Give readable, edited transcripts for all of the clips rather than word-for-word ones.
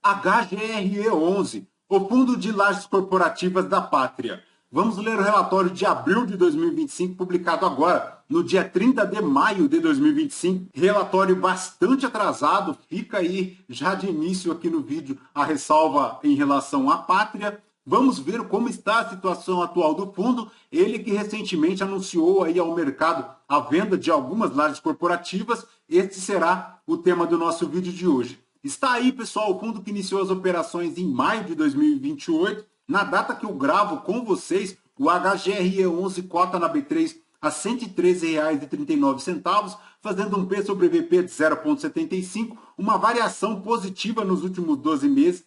HGRE11, o Fundo de Lajes Corporativas da Pátria. Vamos ler o relatório de abril de 2025, publicado agora, no dia 30 de maio de 2025. Relatório bastante atrasado, fica aí já de início aqui no vídeo a ressalva em relação à Pátria. Vamos ver como está a situação atual do fundo, ele que recentemente anunciou aí ao mercado a venda de algumas lajes corporativas. Este será o tema do nosso vídeo de hoje. Está aí, pessoal, o fundo que iniciou as operações em maio de 2028. Na data que eu gravo com vocês, o HGRE11 cota na B3 a R$ 113,39, fazendo um P sobre VP de 0,75, uma variação positiva nos últimos 12 meses,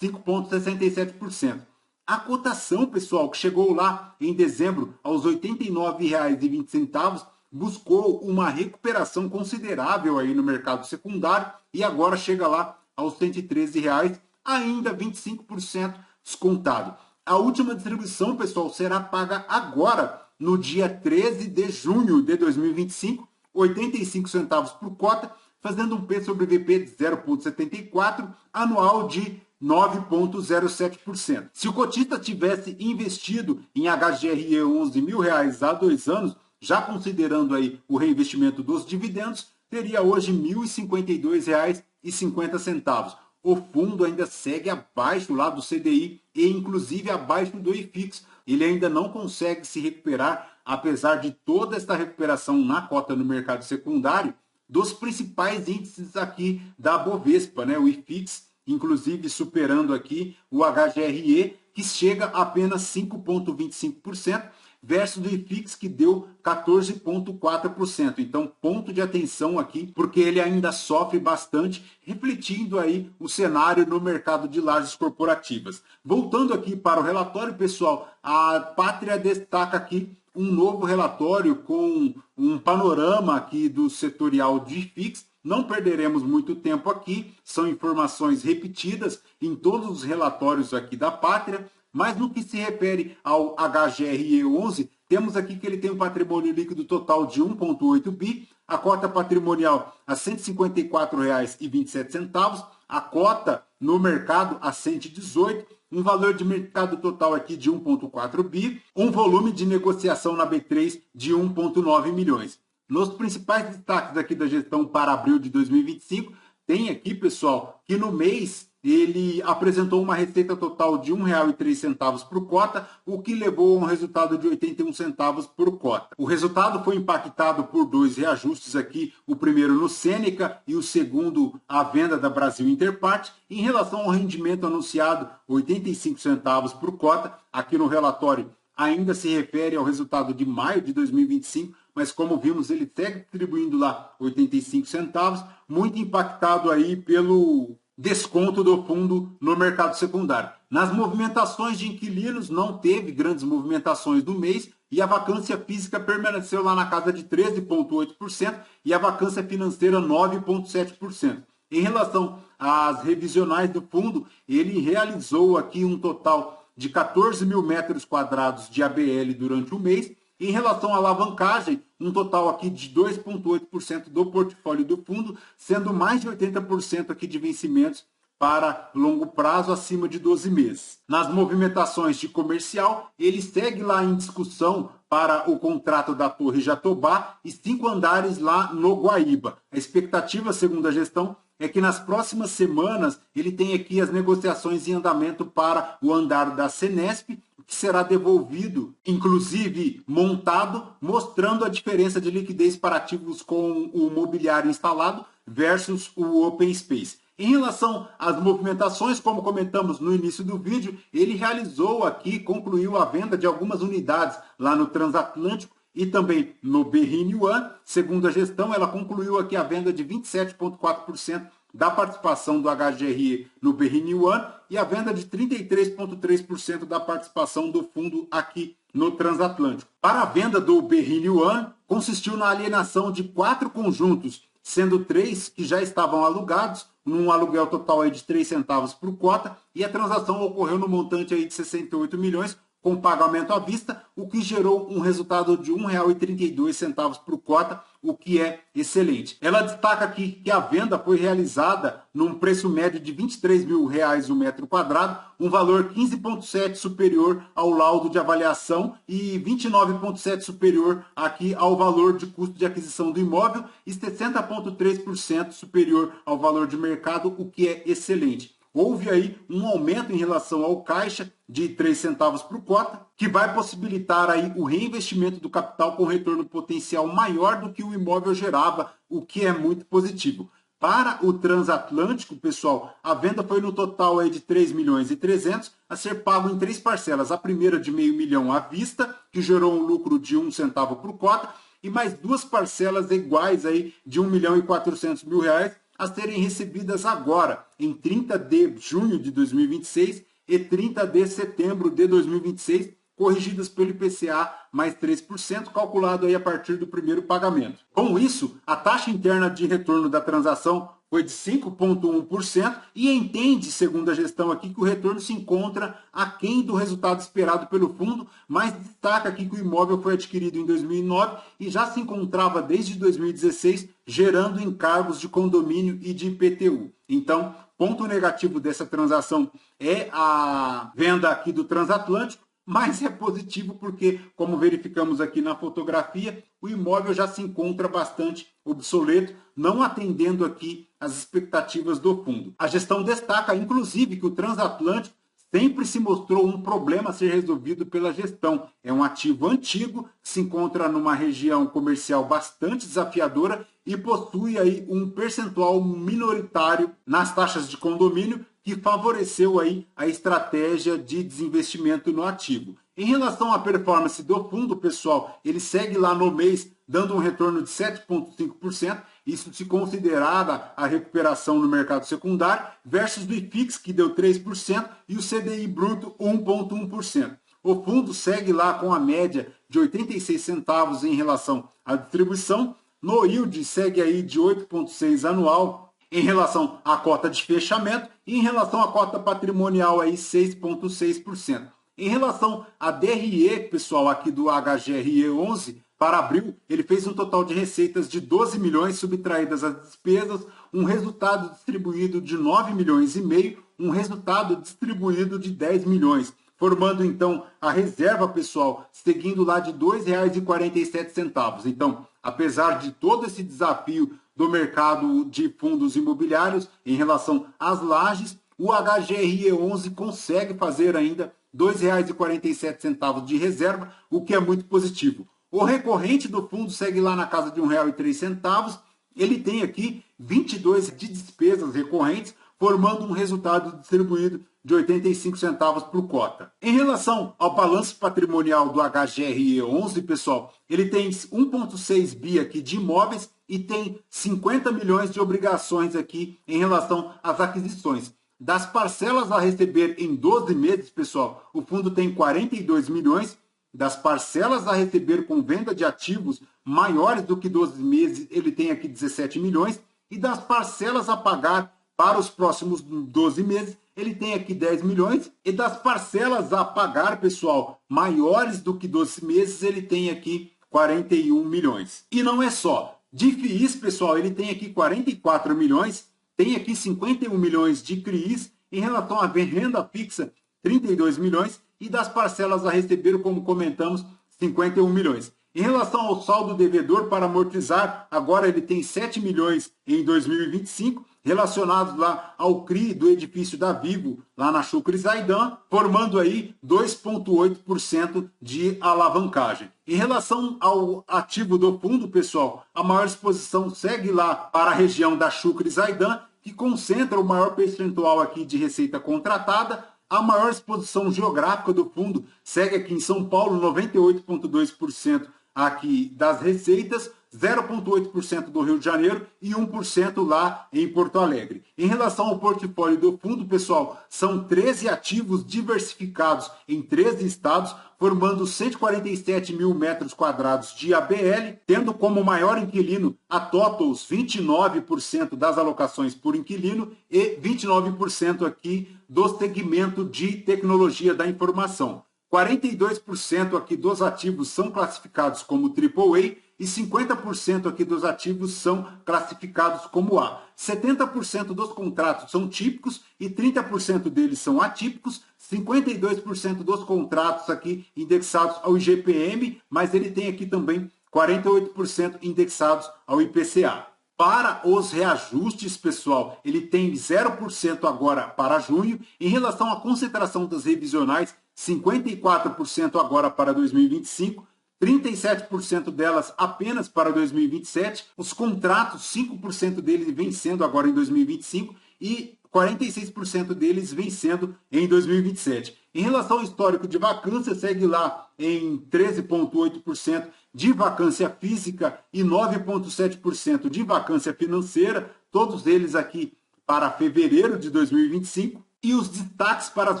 5,67%. A cotação, pessoal, que chegou lá em dezembro aos R$ 89,20, buscou uma recuperação considerável aí no mercado secundário e agora chega lá aos R$ 113,00, ainda 25% descontado. A última distribuição, pessoal, será paga agora, no dia 13 de junho de 2025, 85 centavos por cota, fazendo um P sobre VP de 0,74, anual de 9,07%. Se o cotista tivesse investido em HGRE11 R$ 1.000 há 2 anos, já considerando aí o reinvestimento dos dividendos, teria hoje R$ 1.052,50. O fundo ainda segue abaixo lá do CDI e inclusive abaixo do IFIX. Ele ainda não consegue se recuperar, apesar de toda esta recuperação na cota no mercado secundário, dos principais índices aqui da Bovespa, né? O IFIX, inclusive superando aqui o HGRE, que chega a apenas 5,25%, versus do IFIX, que deu 14,4%. Então, ponto de atenção aqui, porque ele ainda sofre bastante, refletindo aí o cenário no mercado de lajes corporativas. Voltando aqui para o relatório, pessoal, a Pátria destaca aqui um novo relatório com um panorama aqui do setorial de IFIX. Não perderemos muito tempo aqui, são informações repetidas em todos os relatórios aqui da Pátria, mas no que se refere ao HGRE11, temos aqui que ele tem um patrimônio líquido total de 1,8 bi, a cota patrimonial a R$ 154,27, a cota no mercado a 118, um valor de mercado total aqui de 1,4 bi, um volume de negociação na B3 de 1,9 milhões. Nos principais destaques aqui da gestão para abril de 2025, tem aqui, pessoal, que no mês ele apresentou uma receita total de R$ 1,03 por cota, o que levou a um resultado de 81 centavos por cota. O resultado foi impactado por 2 reajustes aqui, o primeiro no Sêneca e o segundo a venda da Brasil Interpart. Em relação ao rendimento anunciado, 85 centavos por cota, aqui no relatório ainda se refere ao resultado de maio de 2025, mas como vimos, ele segue distribuindo lá 85 centavos, muito impactado aí pelo desconto do fundo no mercado secundário. Nas movimentações de inquilinos, não teve grandes movimentações no mês e a vacância física permaneceu lá na casa de 13,8% e a vacância financeira 9,7%. Em relação às revisionais do fundo, ele realizou aqui um total de 14 mil metros quadrados de ABL durante o mês. Em relação à alavancagem, um total aqui de 2,8% do portfólio do fundo, sendo mais de 80% aqui de vencimentos para longo prazo, acima de 12 meses. Nas movimentações de comercial, ele segue lá em discussão para o contrato da Torre Jatobá e 5 andares lá no Guaíba. A expectativa, segundo a gestão, é que nas próximas semanas ele tem aqui as negociações em andamento para o andar da Senesp, que será devolvido, inclusive montado, mostrando a diferença de liquidez para ativos com o mobiliário instalado versus o Open Space. Em relação às movimentações, como comentamos no início do vídeo, ele realizou aqui, concluiu a venda de algumas unidades lá no Transatlântico e também no Berrini One. Segundo a gestão, ela concluiu aqui a venda de 27,4% da participação do HGRE no Berrini One e a venda de 33,3% da participação do fundo aqui no Transatlântico. Para a venda do Berrini One, consistiu na alienação de 4 conjuntos, sendo 3 que já estavam alugados, num aluguel total aí de 3 centavos por cota, e a transação ocorreu no montante aí de 68 milhões, com pagamento à vista, o que gerou um resultado de R$ 1,32 por cota, o que é excelente. Ela destaca aqui que a venda foi realizada num preço médio de R$ 23 mil o metro quadrado, um valor 15,7 superior ao laudo de avaliação e 29,7 superior aqui ao valor de custo de aquisição do imóvel e 60,3% superior ao valor de mercado, o que é excelente. Houve aí um aumento em relação ao caixa de 3 centavos por cota, que vai possibilitar aí o reinvestimento do capital com retorno potencial maior do que o imóvel gerava, o que é muito positivo. Para o transatlântico, pessoal, a venda foi no total aí de 3 milhões e 300 a ser pago em 3 parcelas. A primeira de meio milhão à vista, que gerou um lucro de 1 centavo por cota, e mais 2 parcelas iguais aí de 1 milhão e 400 mil reais a serem recebidas agora, em 30 de junho de 2026 e 30 de setembro de 2026, corrigidas pelo IPCA mais 3%, calculado aí a partir do primeiro pagamento. Com isso, a taxa interna de retorno da transação foi de 5,1% e entende, segundo a gestão aqui, que o retorno se encontra aquém do resultado esperado pelo fundo, mas destaca aqui que o imóvel foi adquirido em 2009 e já se encontrava desde 2016 gerando encargos de condomínio e de IPTU. Então, ponto negativo dessa transação é a venda aqui do transatlântico, mas é positivo porque, como verificamos aqui na fotografia, o imóvel já se encontra bastante obsoleto, não atendendo aqui as expectativas do fundo. A gestão destaca, inclusive, que o transatlântico sempre se mostrou um problema a ser resolvido pela gestão. É um ativo antigo, que se encontra numa região comercial bastante desafiadora e possui aí um percentual minoritário nas taxas de condomínio, que favoreceu aí a estratégia de desinvestimento no ativo. Em relação à performance do fundo, pessoal, ele segue lá no mês dando um retorno de 7,5%, isso se considerada a recuperação no mercado secundário, versus do IFIX, que deu 3%, e o CDI bruto 1,1%. O fundo segue lá com a média de 86 centavos em relação à distribuição, no yield segue aí de 8,6 anual, em relação à cota de fechamento e em relação à cota patrimonial aí 6,6%. Em relação à DRE, pessoal, aqui do HGRE 11, para abril, ele fez um total de receitas de 12 milhões subtraídas as despesas, um resultado distribuído de 9 milhões e meio, um resultado distribuído de 10 milhões, formando então a reserva, pessoal, seguindo lá de R$ 2,47. Então, apesar de todo esse desafio do mercado de fundos imobiliários em relação às lajes, o HGRE 11 consegue fazer ainda R$ 2,47 de reserva, o que é muito positivo. O recorrente do fundo segue lá na casa de R$ 1,03. Ele tem aqui 22 de despesas recorrentes, formando um resultado distribuído de 85 centavos por cota. Em relação ao balanço patrimonial do HGRE 11, pessoal, ele tem 1,6 bi aqui de imóveis e tem 50 milhões de obrigações aqui em relação às aquisições. Das parcelas a receber em 12 meses, pessoal, o fundo tem 42 milhões. Das parcelas a receber com venda de ativos maiores do que 12 meses, ele tem aqui 17 milhões. E das parcelas a pagar para os próximos 12 meses, ele tem aqui 10 milhões. E das parcelas a pagar, pessoal, maiores do que 12 meses, ele tem aqui 41 milhões. E não é só. De FIIs, pessoal, ele tem aqui 44 milhões, tem aqui 51 milhões de CRIs, em relação à renda fixa, 32 milhões, e das parcelas a receber, como comentamos, 51 milhões. Em relação ao saldo devedor para amortizar, agora ele tem 7 milhões em 2025, relacionados lá ao CRI do edifício da Vivo, lá na Chucre Zaidan, formando aí 2,8% de alavancagem. Em relação ao ativo do fundo, pessoal, a maior exposição segue lá para a região da Chucre Zaidan, que concentra o maior percentual aqui de receita contratada. A maior exposição geográfica do fundo segue aqui em São Paulo, 98,2% aqui das receitas, 0,8% do Rio de Janeiro e 1% lá em Porto Alegre. Em relação ao portfólio do fundo, pessoal, são 13 ativos diversificados em 13 estados, formando 147 mil metros quadrados de ABL, tendo como maior inquilino a TOTOS, 29% das alocações por inquilino e 29% aqui do segmento de tecnologia da informação. 42% aqui dos ativos são classificados como AAA e 50% aqui dos ativos são classificados como A. 70% dos contratos são típicos e 30% deles são atípicos. 52% dos contratos aqui indexados ao IGPM, mas ele tem aqui também 48% indexados ao IPCA. Para os reajustes, pessoal, ele tem 0% agora para junho. Em relação à concentração das revisionais, 54% agora para 2025, 37% delas apenas para 2027. Os contratos, 5% deles vencendo agora em 2025 e 46% deles vencendo em 2027. Em relação ao histórico de vacância, segue lá em 13,8% de vacância física e 9,7% de vacância financeira, todos eles aqui para fevereiro de 2025. E os destaques para as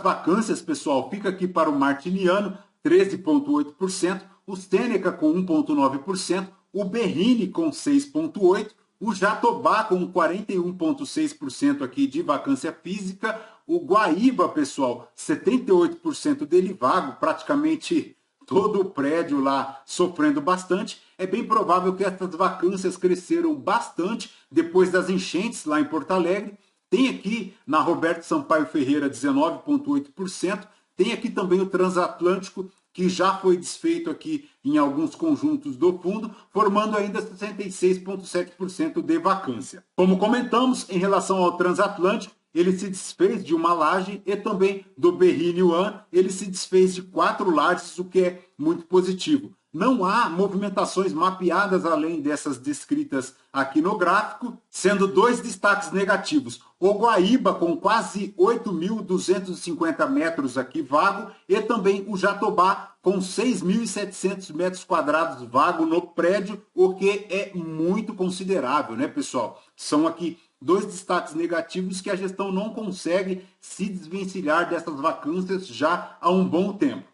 vacâncias, pessoal, fica aqui para o Martiniano, 13,8%, o Sêneca com 1,9%, o Berrini com 6,8%, o Jatobá com 41,6% aqui de vacância física, o Guaíba, pessoal, 78% dele vago, praticamente todo o prédio lá sofrendo bastante. É bem provável que essas vacâncias cresceram bastante depois das enchentes lá em Porto Alegre. Tem aqui na Roberto Sampaio Ferreira 19,8%. Tem aqui também o Transatlântico, que já foi desfeito aqui em alguns conjuntos do fundo, formando ainda 66,7% de vacância. Como comentamos, em relação ao Transatlântico, ele se desfez de uma laje e também do Berrini One, ele se desfez de 4 lajes, o que é muito positivo. Não há movimentações mapeadas além dessas descritas aqui no gráfico, sendo 2 destaques negativos. O Guaíba com quase 8.250 metros aqui vago e também o Jatobá com 6.700 metros quadrados vago no prédio, o que é muito considerável, né, pessoal? São aqui 2 destaques negativos que a gestão não consegue se desvencilhar dessas vacâncias já há um bom tempo.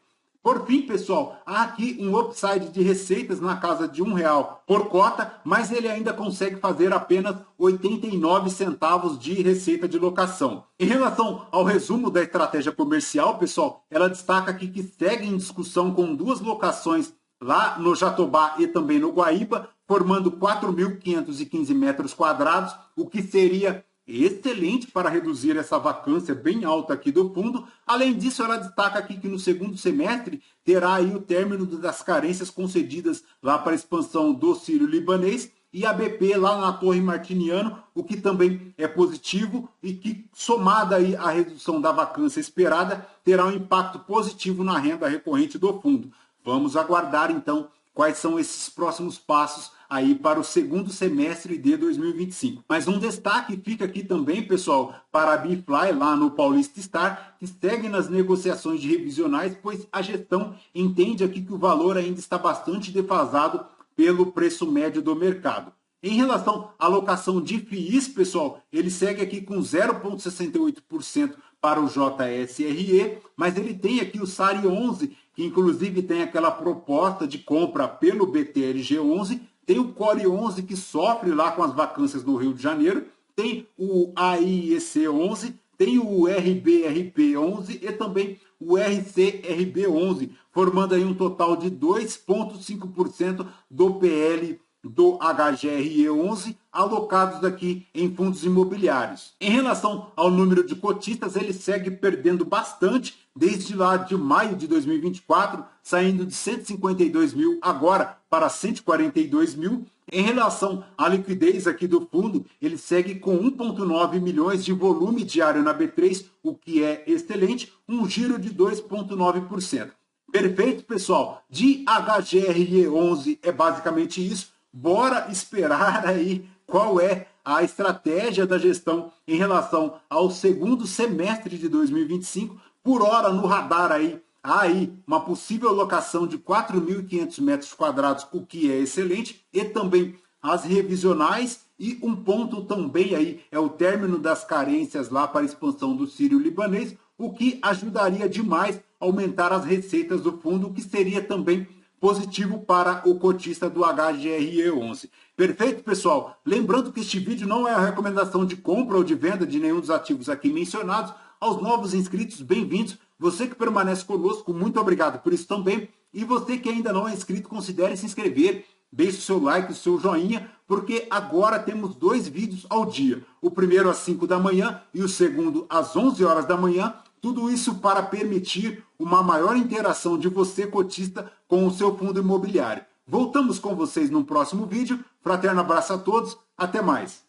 Por fim, pessoal, há aqui um upside de receitas na casa de R$1 por cota, mas ele ainda consegue fazer apenas 89 centavos de receita de locação. Em relação ao resumo da estratégia comercial, pessoal, ela destaca aqui que segue em discussão com 2 locações lá no Jatobá e também no Guaíba, formando 4.515 metros quadrados, o que seria excelente para reduzir essa vacância bem alta aqui do fundo. Além disso, ela destaca aqui que no segundo semestre terá aí o término das carências concedidas lá para a expansão do Sírio-Libanês e a BP lá na Torre Martiniano, o que também é positivo e que, somada aí à redução da vacância esperada, terá um impacto positivo na renda recorrente do fundo. Vamos aguardar então quais são esses próximos passos aí para o segundo semestre de 2025. Mas um destaque fica aqui também, pessoal, para a Bfly lá no Paulista Star, que segue nas negociações de revisionais, pois a gestão entende aqui que o valor ainda está bastante defasado pelo preço médio do mercado. Em relação à alocação de FIIs, pessoal, ele segue aqui com 0,68% para o JSRE, mas ele tem aqui o SARI 11, que inclusive tem aquela proposta de compra pelo BTRG 11, tem o Core 11 que sofre lá com as vacâncias no Rio de Janeiro, tem o AIEC 11, tem o RBRP 11 e também o RCRB 11, formando aí um total de 2,5% do PL do HGRE 11 alocados aqui em fundos imobiliários. Em relação ao número de cotistas, ele segue perdendo bastante desde lá de maio de 2024, saindo de 152 mil agora para 142 mil. Em relação à liquidez aqui do fundo, ele segue com 1,9 milhões de volume diário na B3, o que é excelente, um giro de 2,9%. Perfeito, pessoal? De HGRE 11 é basicamente isso. Bora esperar aí qual é a estratégia da gestão em relação ao segundo semestre de 2025. Por hora, no radar aí, há aí uma possível locação de 4.500 metros quadrados, o que é excelente, e também as revisionais, e um ponto também aí é o término das carências lá para a expansão do Sírio-Libanês, o que ajudaria demais a aumentar as receitas do fundo, o que seria também positivo para o cotista do HGRE 11. Perfeito, pessoal? Lembrando que este vídeo não é a recomendação de compra ou de venda de nenhum dos ativos aqui mencionados. Aos novos inscritos, bem-vindos. Você que permanece conosco, muito obrigado por isso também. E você que ainda não é inscrito, considere se inscrever. deixe o seu like, o seu joinha, porque agora temos 2 vídeos ao dia. O primeiro às 5 da manhã e o segundo às 11 horas da manhã. Tudo isso para permitir uma maior interação de você, cotista, com o seu fundo imobiliário. Voltamos com vocês no próximo vídeo. Fraterno abraço a todos. Até mais.